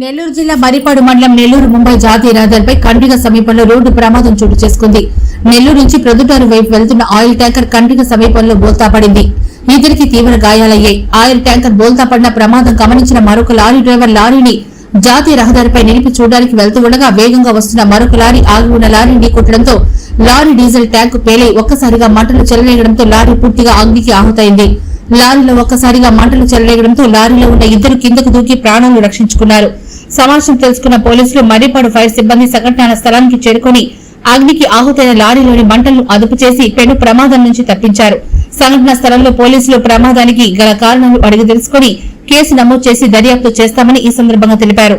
నెల్లూరు జిల్లా మరిపాడు మండలం నెల్లూరు ముంబై జాతీయ రహదారిపై కండ్రిగ సమీపంలో రోడ్డు ప్రమాదం చోటు చేసుకుంది. నెల్లూరు నుంచి ప్రొద్దుటూరు వైపు వెళ్తున్న ఆయిల్ ట్యాంకర్ కండ్రిగ సమీపంలో బోల్తా పడింది. ఇద్దరికి తీవ్ర గాయాలయ్యాయి. ఆయిల్ ట్యాంకర్ బోల్తా పడిన ప్రమాదం గమనించిన మరొక లారీ డ్రైవర్ లారీని జాతీయ రహదారిపై నిలిపి చూడడానికి వెళ్తూ ఉండగా వేగంగా వస్తున్న మరొక లారీ ఆగి ఉన్న లారీని ఢీకొట్టడంతో లారీ డీజిల్ ట్యాంకు పేలి ఒక్కసారిగా మంటలు చెలరేగడంతో లారీ పూర్తిగా అగ్నికి ఆహుతైంది. లారీలో ఒక్కసారిగా మంటలు చెలరేగడంతో లారీలో ఉన్న ఇద్దరు కిందకు దూకి ప్రాణాలు రక్షించుకున్నారు. సమాచారం తెలుసుకున్న పోలీసులు మర్రిపాడు ఫైర్ సిబ్బంది సంఘటనా స్థలానికి చేరుకుని అగ్నికి ఆహుతైన లారీలోని మంటలను అదుపు చేసి పెను ప్రమాదం నుంచి తప్పించారు. సంఘటనా స్థలంలో పోలీసులు ప్రమాదానికి గల కారణాలు అడిగి తెలుసుకుని కేసు నమోదు చేసి దర్యాప్తు చేస్తామని ఈ సందర్భంగా తెలిపారు.